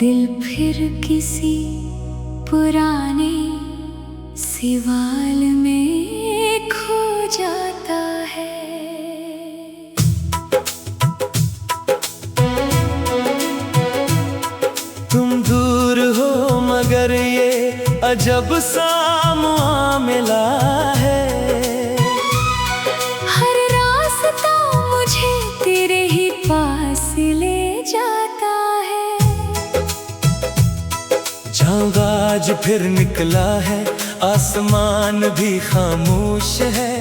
दिल फिर किसी पुराने सवाल में खो जाता है। तुम दूर हो मगर ये अजब सा मामला है। हर रास्ता मुझे तेरे ही पास ले जाता है। चांद आज फिर निकला है, आसमान भी खामोश है।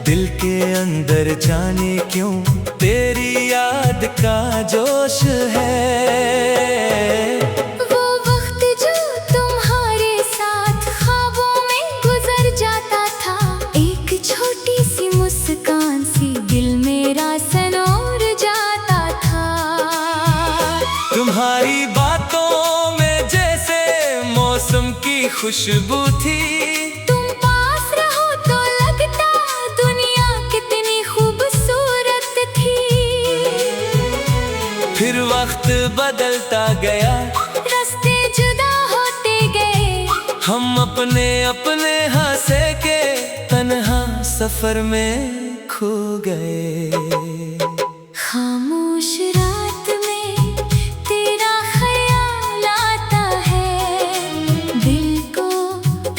दिल के अंदर जाने क्यों तेरी याद का जोश है। वो वक्त जो तुम्हारे साथ ख्वाबों में गुजर जाता था, एक छोटी सी मुस्कान सी दिल मेरा सनोर जाता था। तुम्हारी बातों में जैसे मौसम की खुशबू थी। तुम पास रहो तो लगता दुनिया कितनी खूबसूरत थी। फिर वक्त बदलता गया, रास्ते जुदा होते गए। हम अपने अपने हासे के तन्हा सफर में खो गए। खामोश रात में तेरा ख्याल आता है। दिल को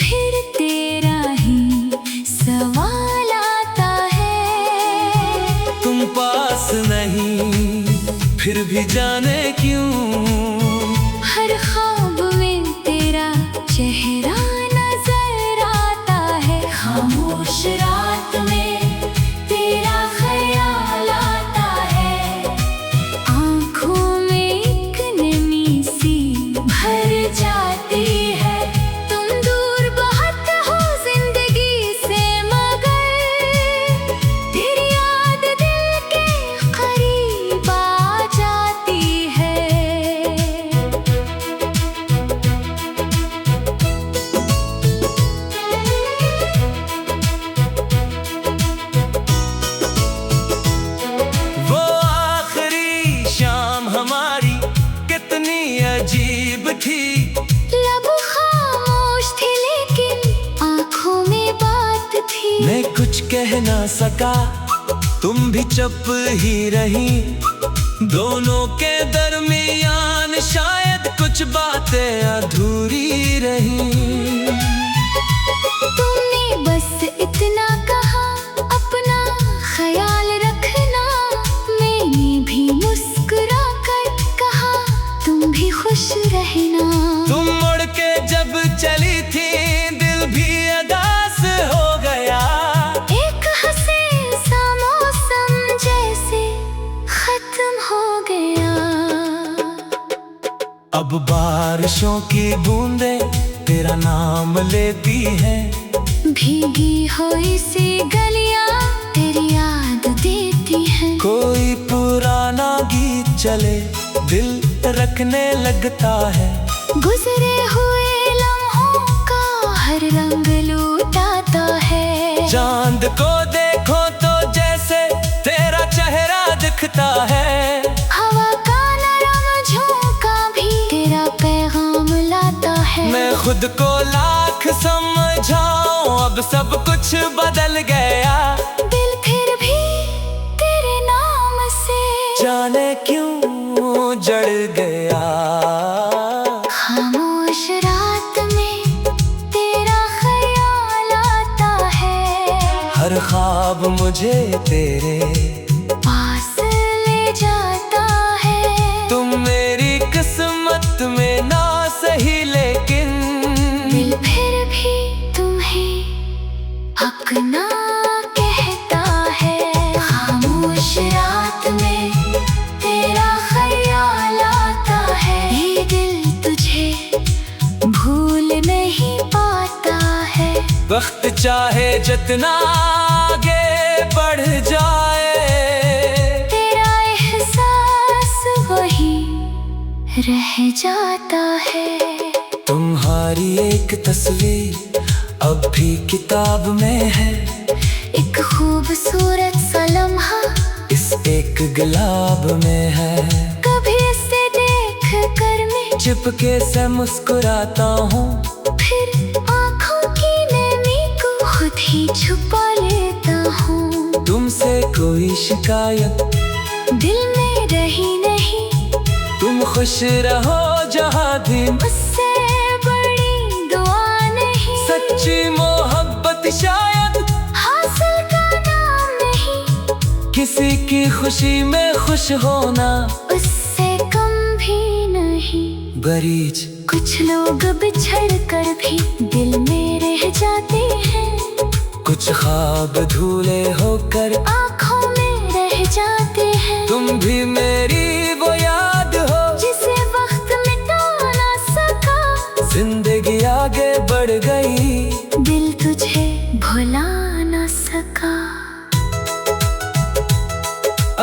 फिर तेरा ही सवाल आता है। तुम पास नहीं फिर भी जाने क्यों, हर ख्वाब में तेरा चेहरा नजर आता है। खामोश रात में तेरा ख्याल आता है। आँखों में एक नमी सी भर जाती है। तुम दूर बहुत हो जिंदगी से मगर तेरी याद दिल के करीब आ जाती है। वो आखिरी शाम हमारी कितनी अजीब थी। लब खामोश थे लेकिन आँखों में बात थी। मैं कुछ कह ना सका, तुम भी चुप ही रही। दोनों के दरमियान शायद कुछ बातें अधूरी रही। तुमने बस इतना कहा, अपना ख्याल रखना। मैंने भी मुस्कुरा कर कहा, तुम भी खुश रहना। तुम मुड़ के जब चली थी, दिल भी अदास हो गया। एक हंसे सा मौसम जैसे खत्म हो गया। अब बारिशों की बूंदें तेरा नाम लेती हैं। भीगी हुई सी गलियां तेरी याद देती हैं। कोई पुराना गीत चले, दिल रखने लगता है। गुजरे हुए लम्हों का हर रंग लुटाता है। चांद को देखो तो जैसे तेरा चेहरा दिखता है। हवा का नरम झोंका भी तेरा पैगाम लाता है। मैं खुद को लाख समझाऊं, अब सब कुछ बदल गया। दिल फिर भी तेरे नाम से जाने क्यों जड़ गया। खामोश रात में तेरा ख्याल आता है। हर ख्वाब मुझे तेरे पास ले जाता है। तुम मेरी किस्मत में ना सही, लेकिन दिल फिर भी तुम्हें अपना कहता है। खामोश रात में तेरा ख्याल आता है। ये दिल तुझे भूल नहीं पाता है। वक्त चाहे जितना आगे बढ़ जाए, तेरा एहसास वही रह जाता है। तुम्हारी एक तस्वीर अब भी किताब में है। एक खूबसूरत सा लम्हा इस एक गुलाब में है। कभी इसे देख कर मैं चिपके से मुस्कुराता हूँ, फिर आँखों की नमी को खुद ही छुपा लेता हूँ। तुमसे कोई शिकायत दिल में रही नहीं, तुम खुश रहो जहाँ दिन, उससे बड़ी दुआ नहीं। सच्ची मोहब्बत शायद हासिल का नाम नहीं, किसी की खुशी में खुश होना उससे कम भी नहीं। बरीज कुछ लोग बिछड़ कर भी दिल में रह जाते हैं, कुछ ख्वाब धूले होकर आँखों में रह जाते हैं। तुम भी मेरी वो याद हो जिसे वक्त मिटा ना सका, जिंदगी आगे बढ़ गई, दिल तुझे भुला ना सका।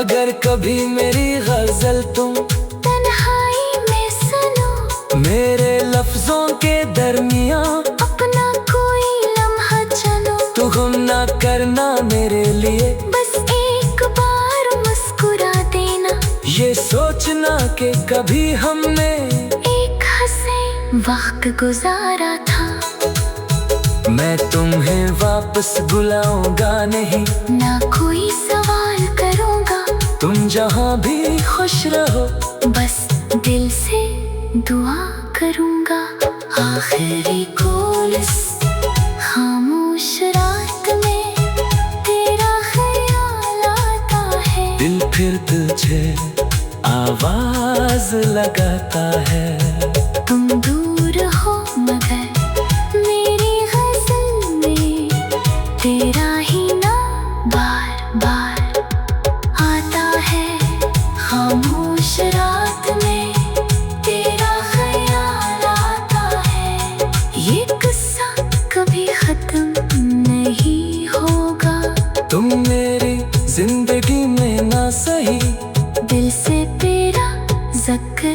अगर कभी मेरी गजल तुम तन्हाई में सुनो, मेरे लफ्जों के दरमियां अपना कोई लम्हा चलो, तू गुम ना करना मेरे लिए, बस एक बार मुस्कुरा देना। ये सोचना कि कभी हमने एक हंसे वक्त गुजारा था, मैं तुम्हें वापस बुलाऊंगा नहीं, ना कोई सवाल करूँगा। तुम जहाँ भी खुश रहो, बस दिल से दुआ करूँगा। आखिरी कॉल इस खामोश रात में तेरा ख्याल आता है, दिल फिर तुझे आवाज लगाता है। तुम दूर हो मगर मेरी गजल में तेरा ही नाम बार बार आता है। खामोश रात में तेरा ख्याल आता है, ये किस्सा कभी खत्म नहीं होगा। तुम मेरी जिंदगी में ना सही, दिल से तेरा जिक्र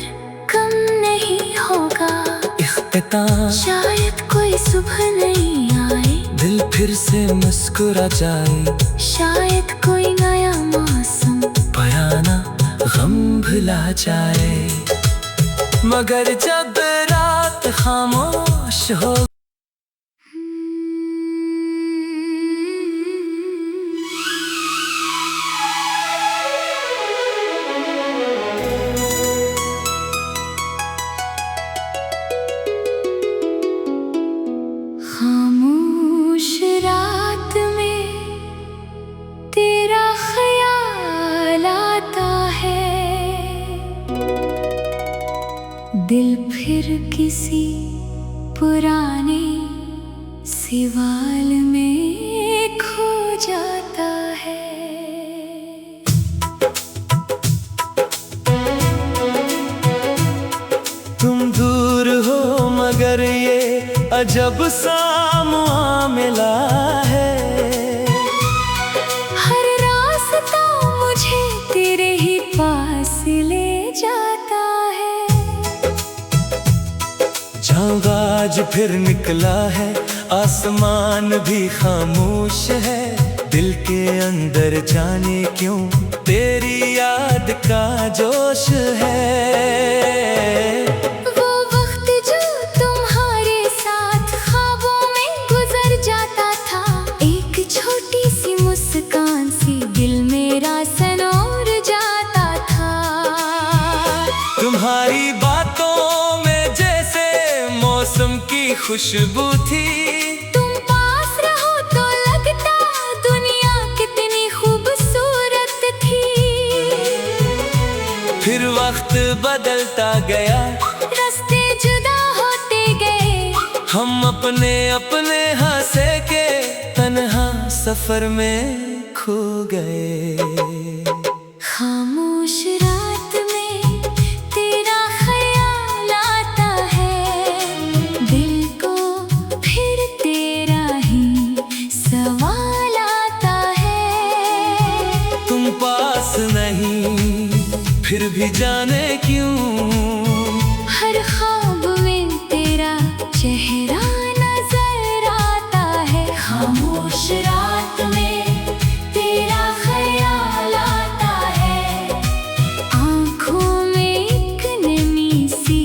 कम नहीं होगा। इख्तिताम शायद कोई सुबह नहीं आए, दिल फिर से मुस्कुरा जाए, शायद कोई नया मौसम बयाना गम भुला जाए, मगर जब रात खामोश हो खामोश रात में तेरा ख्याल आता है, दिल फिर किसी पुराने सवाल में खो जाता है। तुम दूर हो मगर ये अजब सा मामला है, हर रास्ता मुझे तेरे ही पास ले जाता है। चाँद आज फिर निकला है, आसमान भी खामोश है, दिल के अंदर जाने क्यों तेरी याद का जोश है। वो वक्त जो तुम्हारे साथ ख्वाबों में गुजर जाता था, एक छोटी सी मुस्कान सी दिल मेरा सनोर जाता था। तुम्हारी बातों में जैसे मौसम की खुशबू थी, तुम पास रहो तो लगता दुनिया कितनी खूबसूरत थी। फिर वक्त बदलता गया, रास्ते जुदा होते गए, हम अपने अपने हासे के तन्हा सफर में खो गए। खामोश रात में तेरा ख्याल आता है, दिल को फिर तेरा ही सवाल आता है। तुम पास नहीं फिर भी जाने क्यों, हर ख्वाब में तेरा चेहरा नजर आता है। खामोश रात में तेरा ख्याल आता है, आँखों में एक नमी सी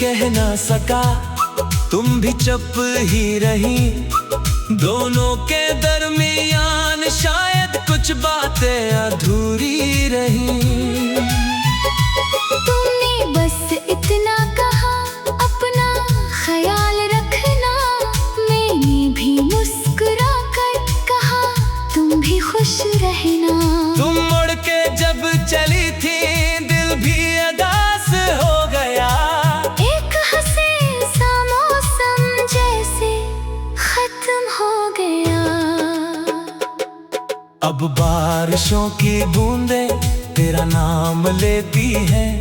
कह ना सका, तुम भी चुप ही रही। दोनों के दरमियान शायद कुछ बातें अधूरी रही। तुमने बस इतना कहा, अपना ख्याल रखना। मैंने भी मुस्कुरा कर कहा, तुम भी खुश रहना। तुम मुड़ के जब चली थी, दिल भी उदास हो गया। एक हसीन सा मौसम जैसे खत्म हो गया। अब बारिशों की बूंदें तेरा नाम लेती हैं।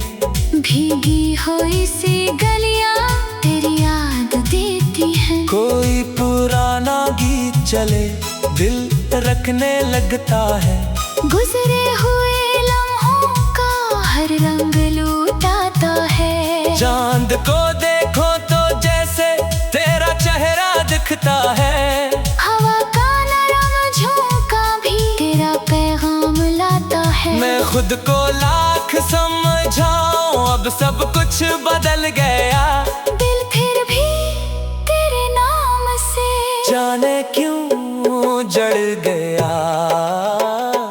भीगी हुई सी गलियां तेरी याद देती हैं। कोई पुराना गीत चले, दिल रखने लगता है। गुजरे हुए लम्हों का हर रंग लुटाता है। चांद को देखो तो जैसे तेरा चेहरा दिखता है। हवा का नरम झोंका भी तेरा पैगाम लाता है। मैं खुद को लाख समझाऊं, अब सब कुछ बदल गया। दिल फिर भी तेरे नाम से जाने क्यों जड़ गया।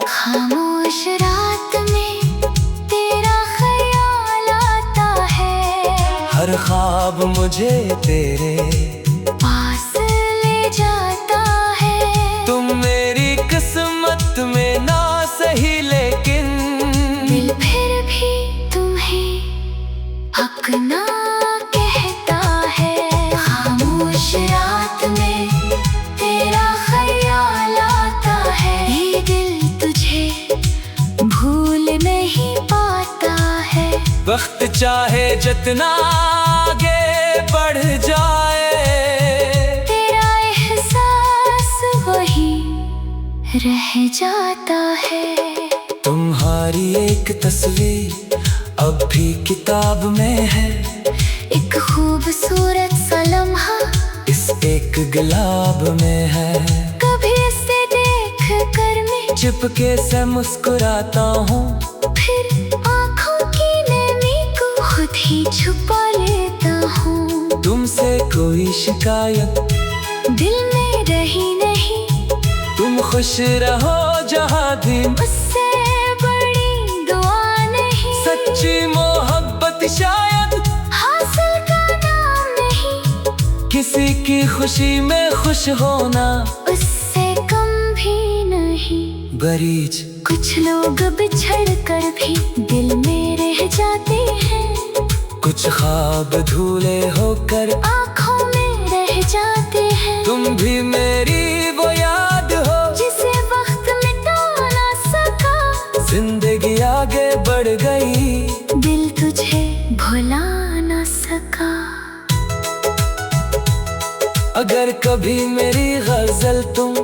खामोश रात में तेरा ख्याल आता है। हर ख्वाब मुझे तेरे पास ले जाता है। तुम मेरी किस्मत में ना सही, लेकिन दिल फिर भी तुम्हें अपना कहता है। खामोश रात में तेरा ख्याल आता है। ये दिल तुझे भूल नहीं पाता है। वक्त चाहे जितना आगे बढ़ जाए, तेरा एहसास वही रह जाता है। तुम्हारी एक तस्वीर अब भी किताब में है। एक खूबसूरत सा लम्हा इस एक गुलाब में है। कभी इसे देख कर मैं चिपके से मुस्कुराता हूँ, फिर आँखों की नमी को खुद ही छुपा लेता हूँ। तुमसे कोई शिकायत दिल में रही नहीं, तुम खुश रहो जहाँ भी। उससे बड़ी दुआ नहीं। सच्ची मोहब्बत शायद हासिल का नाम नहीं, किसी की खुशी में खुश होना। उससे कम भी नहीं। बरीज कुछ लोग बिछड़ कर भी दिल में रह जाते हैं। कुछ ख्वाब धूले होकर आँखों में रह जाते हैं। तुम भी मेरी वो याद हो जिसे वक्त मिटा ना सका। जिंदगी आगे बढ़ गई, दिल तुझे भुला ना सका। अगर कभी मेरी गजल तुम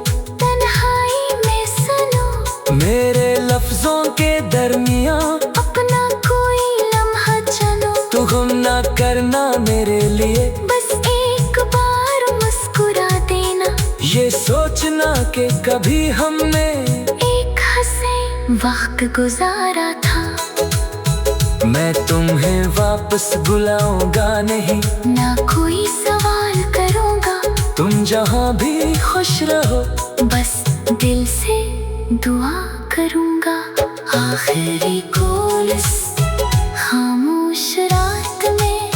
तन्हाई में सुनो, मेरे लफ्जों के दरमियां अपना कोई लम्हा चलो। तू गुम ना करना मेरे लिए, बस एक बार मुस्कुरा देना। ये सोचना कि कभी हमने एक हसीन वक्त गुजारा था। मैं तुम्हें वापस बुलाऊंगा नहीं, ना कोई सवाल करूँगा। तुम जहाँ भी खुश रहो, बस दिल से दुआ करूँगा। आखिरी कॉल इस खामोश रात में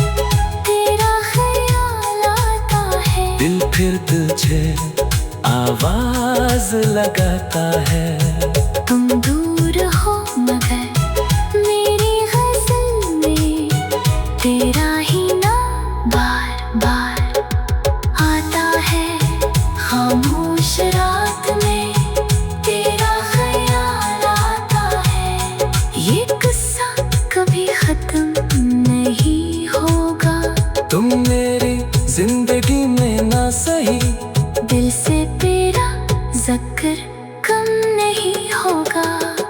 तेरा ख्याल आता है। दिल फिर तुझे आवाज लगाता है। तुम दूर हो मगर मेरी गज़ल में तेरा ही नाम बार बार आता है। खामोश रात में तेरा ख्याल आता है। ये किस्सा कभी खत्म नहीं होगा। तुम मेरी जिंदगी में ना सही, दिल से तेरा ज़िक्र कम नहीं होगा।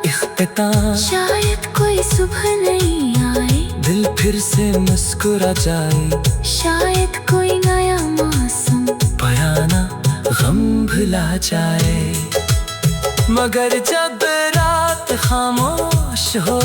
इख्तिताम शायद कोई सुबह नहीं आए, दिल फिर से मुस्कुरा जाए। शायद कोई नया मौसम बयाना गम भुला जाए। मगर जब रात खामोश हो